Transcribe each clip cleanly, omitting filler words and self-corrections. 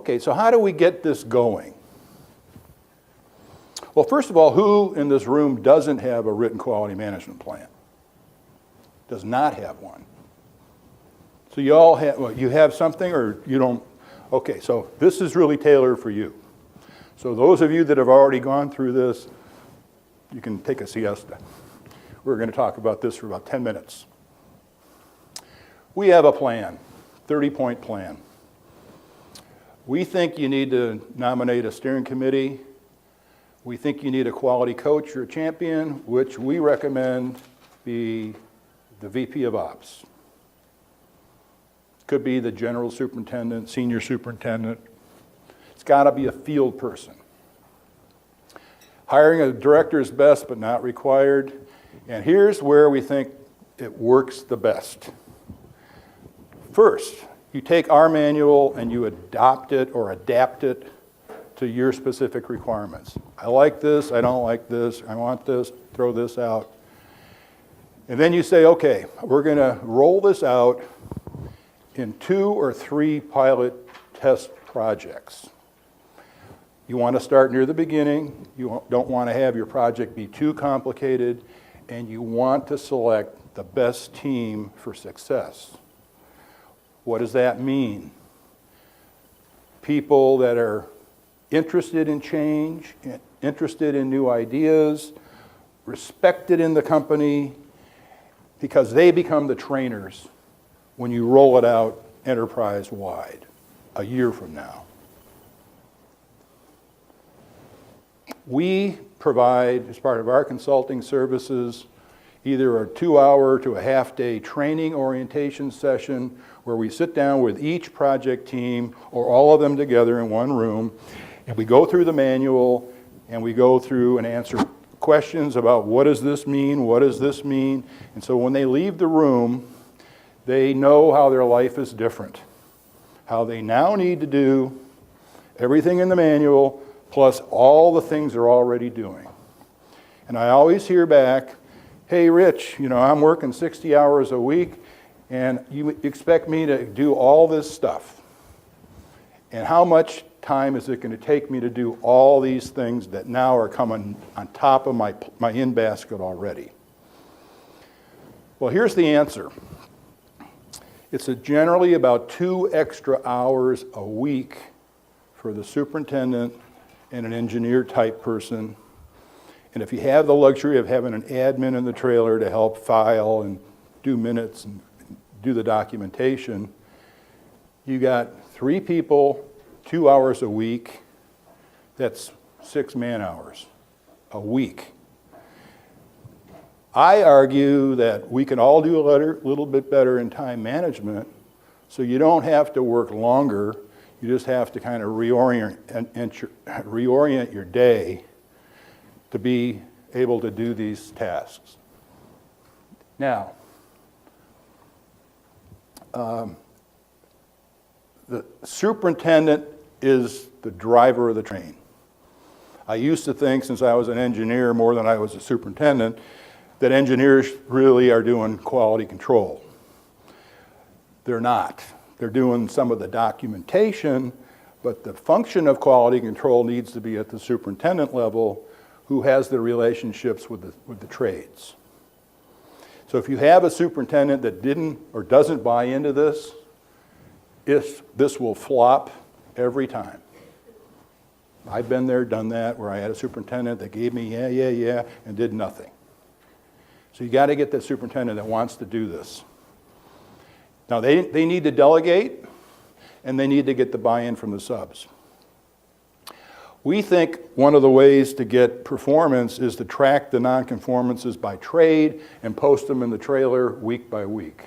Okay, so how do we get this going? Well, first of all, who in this room doesn't have a written quality management plan? Does not have one. So you all have, well, you have something or you don't? Okay, so this is really tailored for you. So those of you that have already gone through this, you can take a siesta. We're going to talk about this for about 10 minutes. We have a plan, 30-point plan. We think you need to nominate a steering committee. We think you need a quality coach or a champion, which we recommend be the VP of Ops. Could be the general superintendent, senior superintendent. It's got to be a field person. Hiring a director is best, but not required. And here's where we think it works the best. First, you take our manual and you adopt it or adapt it to your specific requirements. I like this, I don't like this, I want this, throw this out. And then you say, okay, we're going to roll this out in 2 or 3 pilot test projects. You want to start near the beginning. You don't want to have your project be too complicated, and you want to select the best team for success. What does that mean? People that are interested in change, interested in new ideas, respected in the company, because they become the trainers when you roll it out enterprise-wide a year from now. We provide, as part of our consulting services, either a 2-hour to a half-day training orientation session where we sit down with each project team or all of them together in one room, and we go through the manual and we go through and answer questions about what does this mean, what does this mean, and so when they leave the room, they know how their life is different, how they now need to do everything in the manual plus all the things they're already doing. And I always hear back, hey, Rich, I'm working 60 hours a week, and you expect me to do all this stuff. And how much time is it going to take me to do all these things that now are coming on top of my in-basket already? Well, here's the answer. It's generally about 2 extra hours a week for the superintendent and an engineer type person. And if you have the luxury of having an admin in the trailer to help file and do minutes and do the documentation, you got 3 people, 2 hours a week. That's 6 man-hours a week. I argue that we can all do a little bit better in time management, so you don't have to work longer. You just have to kind of reorient your day to be able to do these tasks. Now, the superintendent is the driver of the train. I used to think, since I was an engineer more than I was a superintendent, that engineers really are doing quality control. They're not. They're doing some of the documentation, but the function of quality control needs to be at the superintendent level, who has the relationships with the trades. So if you have a superintendent that didn't or doesn't buy into this, this will flop every time. I've been there, done that, where I had a superintendent that gave me yeah, and did nothing. So you got to get the superintendent that wants to do this. Now they need to delegate, and they need to get the buy-in from the subs. We think one of the ways to get performance is to track the nonconformances by trade and post them in the trailer week by week.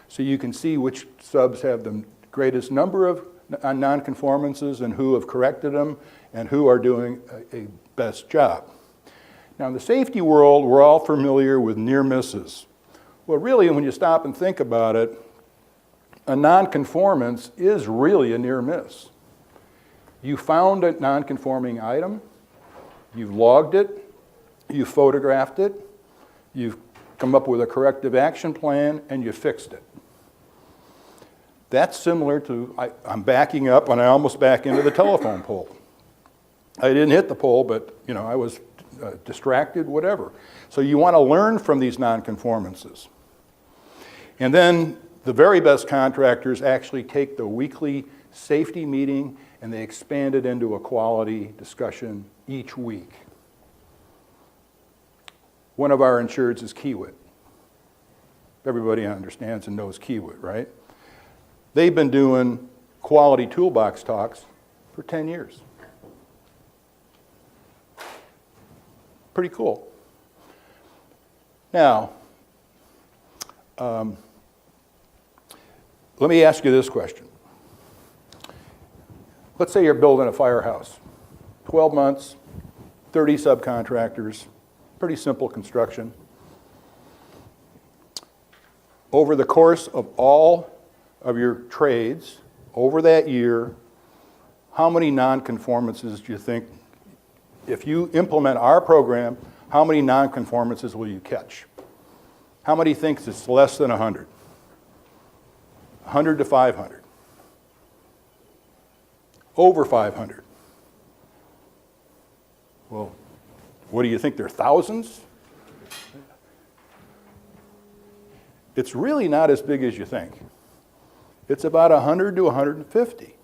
So you can see which subs have the greatest number of nonconformances and who have corrected them and who are doing a best job. Now in the safety world, we're all familiar with near misses. Well, really, when you stop and think about it, a nonconformance is really a near miss. You found a nonconforming item, you've logged it, you've photographed it, you've come up with a corrective action plan, and you fixed it. That's similar to, I'm backing up and I almost back into the telephone pole. I didn't hit the pole, but I was distracted, whatever. So you want to learn from these nonconformances. And then the very best contractors actually take the weekly safety meeting and they expand it into a quality discussion each week. One of our insureds is Kiewit. Everybody understands and knows Kiewit, right? They've been doing quality toolbox talks for 10 years. Pretty cool. Now, let me ask you this question. Let's say you're building a firehouse. 12 months, 30 subcontractors, pretty simple construction. Over the course of all of your trades, over that year, how many nonconformances do you think, if you implement our program, how many nonconformances will you catch? How many thinks it's less than 100? 100 to 500. Over 500. Well, what do you think, they're thousands? It's really not as big as you think. It's about 100 to 150.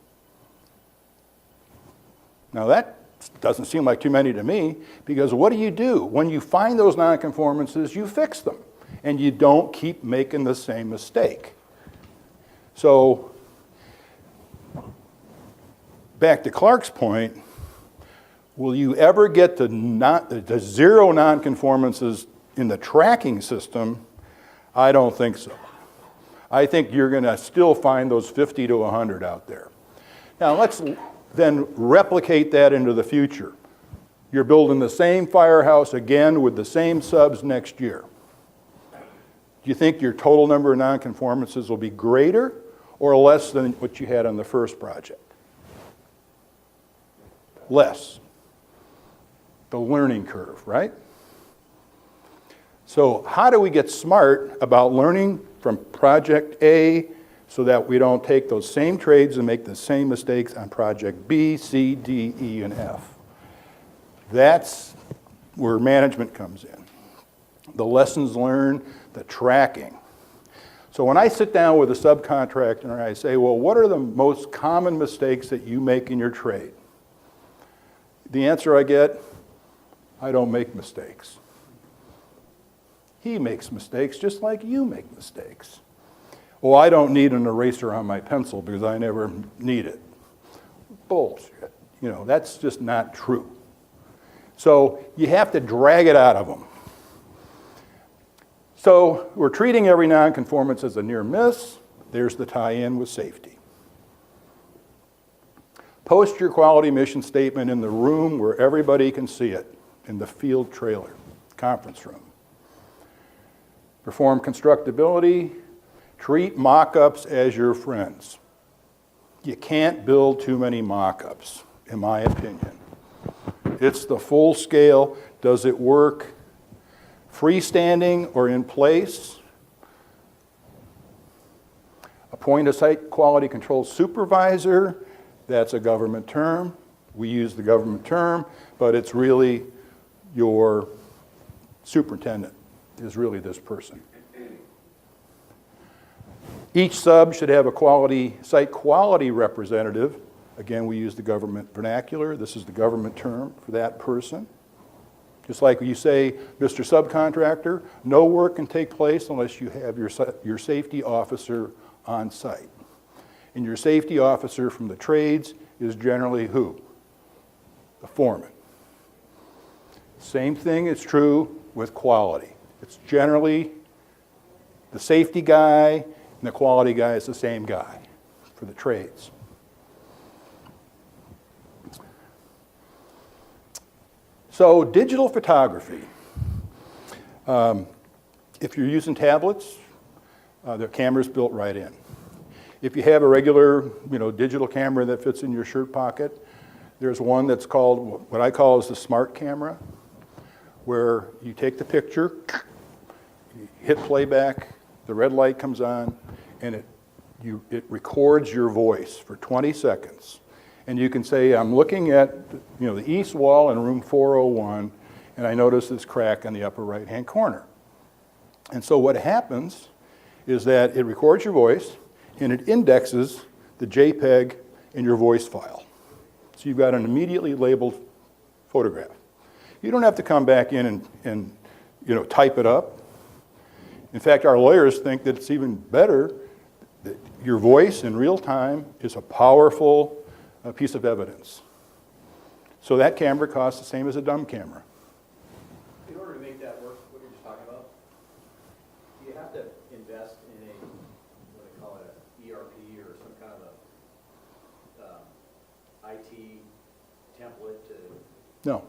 Now that doesn't seem like too many to me, because what do? When you find those nonconformances, you fix them, and you don't keep making the same mistake. So, back to Clark's point, will you ever get to zero nonconformances in the tracking system? I don't think so. I think you're going to still find those 50 to 100 out there. Now let's then replicate that into the future. You're building the same firehouse again with the same subs next year. Do you think your total number of nonconformances will be greater or less than what you had on the first project? Less. The learning curve, right? So how do we get smart about learning from project A so that we don't take those same trades and make the same mistakes on project B, C, D, E, and F? That's where management comes in. The lessons learned, the tracking. So when I sit down with a subcontractor and I say, well, what are the most common mistakes that you make in your trade? The answer I get, I don't make mistakes. He makes mistakes just like you make mistakes. Well, I don't need an eraser on my pencil because I never need it. Bullshit. That's just not true. So you have to drag it out of them. So we're treating every nonconformance as a near miss. There's the tie-in with safety. Post your quality mission statement in the room where everybody can see it, in the field trailer, conference room. Perform constructability. Treat mock-ups as your friends. You can't build too many mock-ups, in my opinion. It's the full scale. Does it work freestanding or in place? Appoint a site quality control supervisor. That's a government term. We use the government term, but it's really your superintendent is really this person. Each sub should have a site quality representative. Again, we use the government vernacular. This is the government term for that person. Just like you say, Mr. Subcontractor, no work can take place unless you have your safety officer on site. And your safety officer from the trades is generally who? The foreman. Same thing is true with quality. It's generally the safety guy and the quality guy is the same guy for the trades. So digital photography. If you're using tablets, the camera's built right in. If you have a regular, digital camera that fits in your shirt pocket, there's one that's called, what I call is the smart camera, where you take the picture, you hit playback, the red light comes on, and it it records your voice for 20 seconds. And you can say, I'm looking at the east wall in room 401, and I notice this crack in the upper right-hand corner. And so what happens is that it records your voice, and it indexes the JPEG in your voice file. So you've got an immediately labeled photograph. You don't have to come back in and type it up. In fact, our lawyers think that it's even better that your voice in real time is a powerful piece of evidence. So that camera costs the same as a dumb camera. In order to make that work, what you're just talking about, do you have to invest in what they call it, an ERP or some kind of IT template to... No,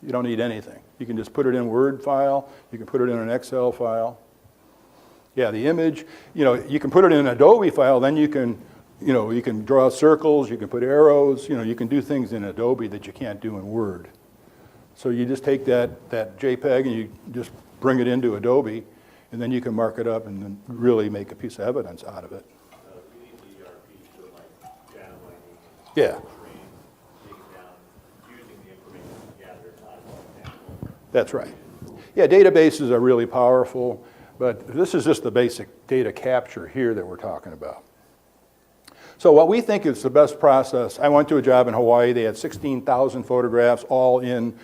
you don't need anything. You can just put it in a Word file. You can put it in an Excel file. Yeah, the image, you can put it in an Adobe file, then you can draw circles, you can put arrows, you can do things in Adobe that you can't do in Word. So you just take that JPEG and you just bring it into Adobe, and then you can mark it up and then really make a piece of evidence out of it. You need the ERP for like data mining, Yeah. digging down, using the information gathered out of that. That's right. Yeah, databases are really powerful, but this is just the basic data capture here that we're talking about. So what we think is the best process, I went to a job in Hawaii, they had 16,000 photographs all in,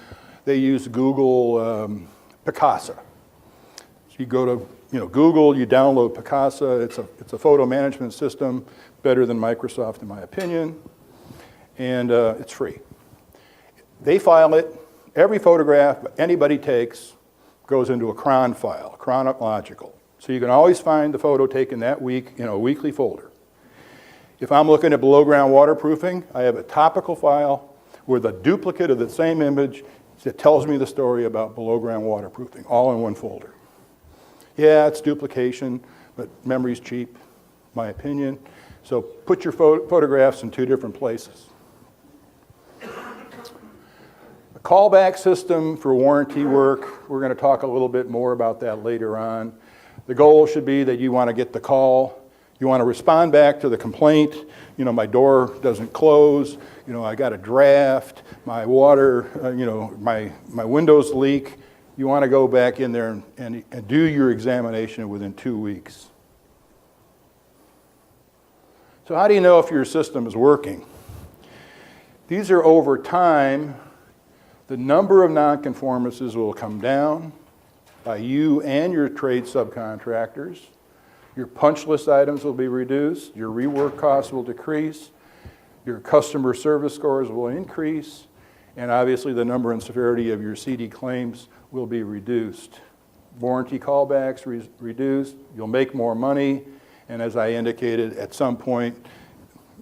they used Google Picasa. So you go to Google, you download Picasa, it's a photo management system, better than Microsoft in my opinion, and it's free. They file it, every photograph anybody takes goes into a cron file, chronological. So you can always find the photo taken that week in a weekly folder. If I'm looking at below ground waterproofing, I have a topical file with a duplicate of the same image that tells me the story about below ground waterproofing, all in one folder. Yeah, it's duplication, but memory's cheap, my opinion. So put your photographs in two different places. A callback system for warranty work, we're going to talk a little bit more about that later on. The goal should be that you want to get the call. You want to respond back to the complaint. My door doesn't close. I got a draft. My water, my windows leak. You want to go back in there and do your examination within 2 weeks. So how do you know if your system is working? These are over time. The number of nonconformances will come down by you and your trade subcontractors. Your punch list items will be reduced. Your rework costs will decrease. Your customer service scores will increase. And obviously the number and severity of your CD claims will be reduced. Warranty callbacks reduced. You'll make more money. And as I indicated, at some point,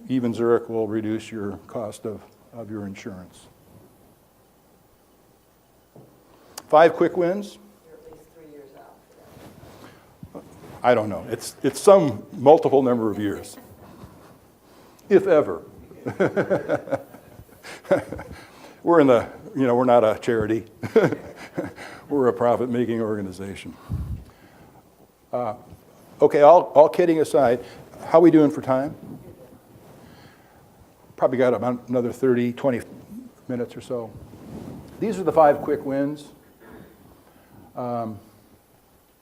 even Zurich will reduce your cost of your insurance. 5 quick wins. You're at least 3 years out for that. I don't know. It's some multiple number of years, if ever. We're not a charity. We're a profit-making organization. Okay, all kidding aside, how are we doing for time? Probably got about another 30, 20 minutes or so. These are the 5 quick wins.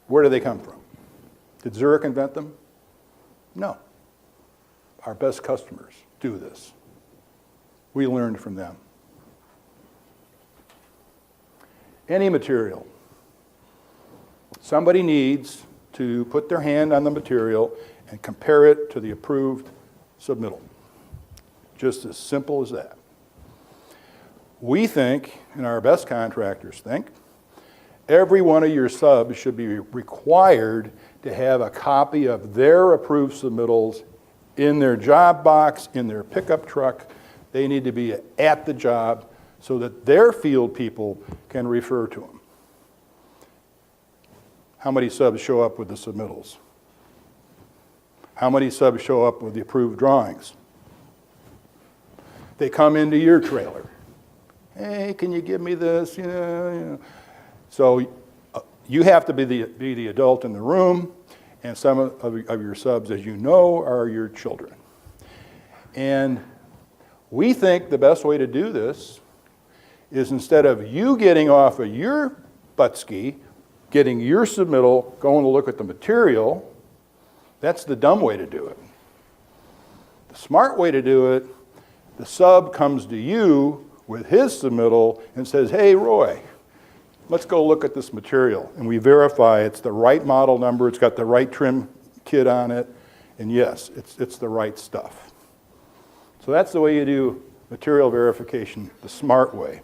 Where do they come from? Did Zurich invent them? No. Our best customers do this. We learned from them. Any material. Somebody needs to put their hand on the material and compare it to the approved submittal. Just as simple as that. We think, and our best contractors think, every one of your subs should be required to have a copy of their approved submittals in their job box, in their pickup truck. They need to be at the job so that their field people can refer to them. How many subs show up with the submittals? How many subs show up with the approved drawings? They come into your trailer. Hey, can you give me this? So you have to be the adult in the room, and some of your subs, as you know, are your children. And we think the best way to do this is, instead of you getting off of your butt ski, getting your submittal, going to look at the material, that's the dumb way to do it. The smart way to do it, the sub comes to you with his submittal and says, hey, Roy, let's go look at this material. And we verify it's the right model number, it's got the right trim kit on it, and yes, it's the right stuff. So that's the way you do material verification, the smart way.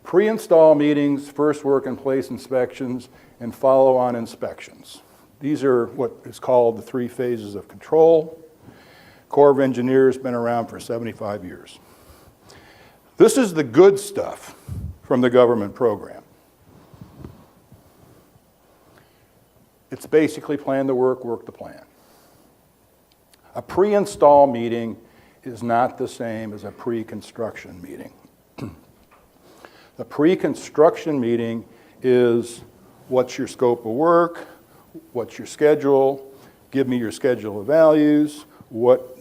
Pre-install meetings, first work in place inspections, and follow-on inspections. These are what is called the 3 phases of control. Corps of Engineers been around for 75 years. This is the good stuff from the government program. It's basically plan the work, work the plan. A pre-install meeting is not the same as a pre-construction meeting. The pre-construction meeting is, what's your scope of work, what's your schedule, give me your schedule of values, what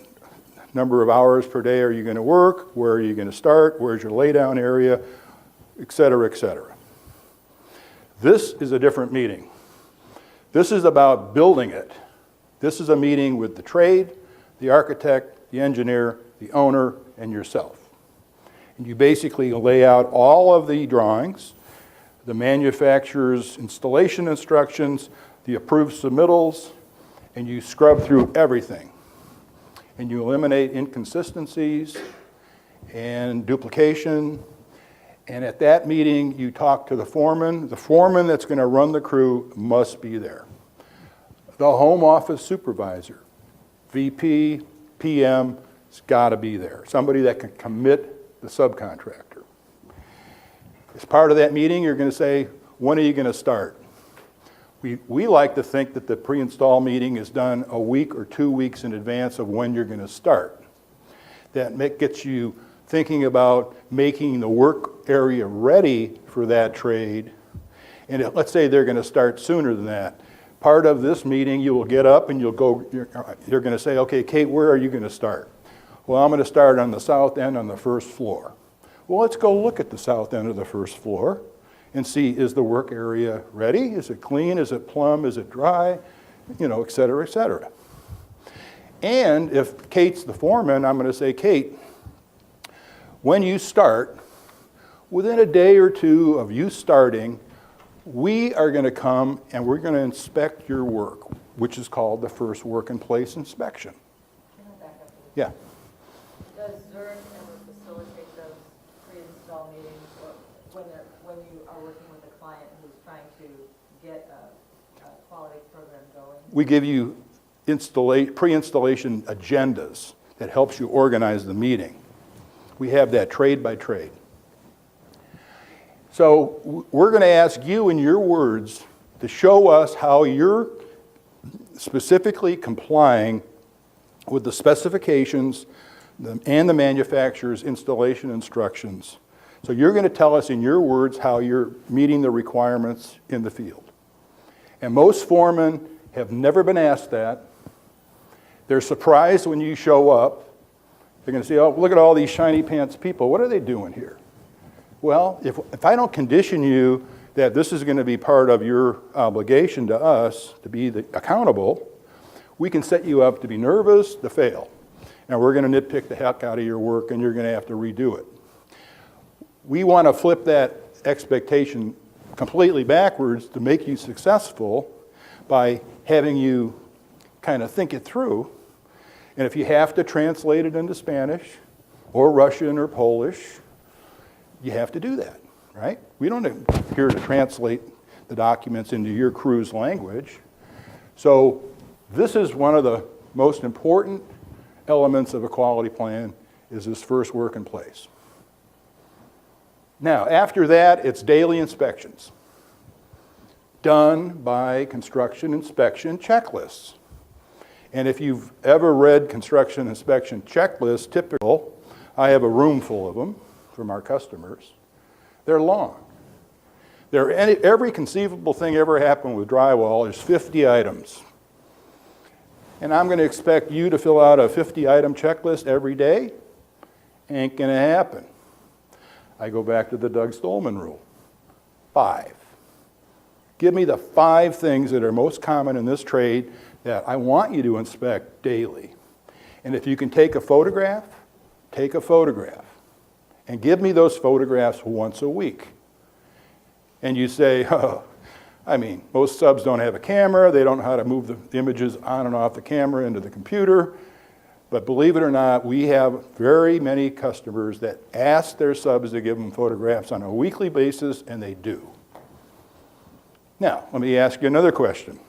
number of hours per day are you going to work, where are you going to start, where's your laydown area, et cetera, et cetera. This is a different meeting. This is about building it. This is a meeting with the trade, the architect, the engineer, the owner, and yourself. And you basically lay out all of the drawings, the manufacturer's installation instructions, the approved submittals, and you scrub through everything. And you eliminate inconsistencies and duplication. And at that meeting, you talk to the foreman. The foreman that's going to run the crew must be there. The home office supervisor, VP, PM, has got to be there. Somebody that can commit the subcontractor. As part of that meeting, you're going to say, when are you going to start? We like to think that the pre-install meeting is done a week or 2 weeks in advance of when you're going to start. That gets you thinking about making the work area ready for that trade. And let's say they're going to start sooner than that. Part of this meeting, you will get up and you're going to say, okay, Kate, where are you going to start? Well, I'm going to start on the south end on the first floor. Well, let's go look at the south end of the first floor and see, is the work area ready? Is it clean? Is it plumb? Is it dry? You know, et cetera, et cetera. And if Kate's the foreman, I'm going to say, Kate, when you start, within a day or two of you starting, we are going to come and we're going to inspect your work, which is called the first work in place inspection. Can I back up? Yeah. Does Zurich ever facilitate those pre-install meetings, or when you are working with a client who's trying to get a quality program going? We give you pre-installation agendas that helps you organize the meeting. We have that trade by trade. So we're going to ask you, in your words, to show us how you're specifically complying with the specifications and the manufacturer's installation instructions. So you're going to tell us in your words how you're meeting the requirements in the field. And most foremen have never been asked that. They're surprised when you show up. They're going to say, oh, look at all these shiny pants people. What are they doing here? Well, if I don't condition you that this is going to be part of your obligation to us to be accountable, we can set you up to be nervous, to fail. And we're going to nitpick the heck out of your work, and you're going to have to redo it. We want to flip that expectation completely backwards to make you successful by having you kind of think it through. And if you have to translate it into Spanish or Russian or Polish, you have to do that, right? We don't here to translate the documents into your crew's language. So this is one of the most important elements of a quality plan, is this first work in place. Now, after that, it's daily inspections done by construction inspection checklists. And if you've ever read construction inspection checklists, typical, I have a room full of them from our customers. They're long. Every conceivable thing ever happened with drywall is 50 items. And I'm going to expect you to fill out a 50-item checklist every day? Ain't going to happen. I go back to the Doug Stolman rule. 5. Give me the 5 things that are most common in this trade that I want you to inspect daily. And if you can take a photograph, take a photograph. And give me those photographs once a week. And you say, oh, I mean, most subs don't have a camera. They don't know how to move the images on and off the camera into the computer. But believe it or not, we have very many customers that ask their subs to give them photographs on a weekly basis, and they do. Now, let me ask you another question.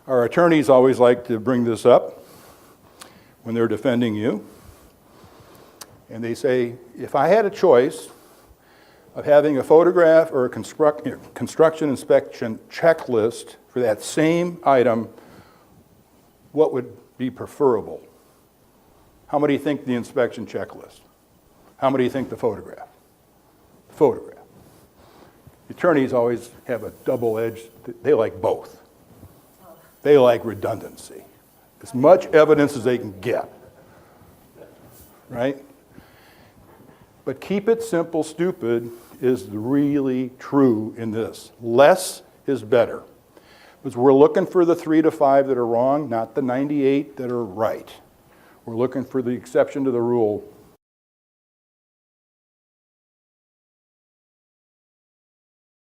Our attorneys always like to bring this up when they're defending you. And they say, if I had a choice of having a photograph or a construction inspection checklist for that same item, what would be preferable? How many think the inspection checklist? How many think the photograph? The photograph. Attorneys always have a double edge. They like both. They like redundancy. As much evidence as they can get. Right? But keep it simple, stupid is really true in this. Less is better. Because we're looking for the 3 to 5 that are wrong, not the 98 that are right. We're looking for the exception to the rule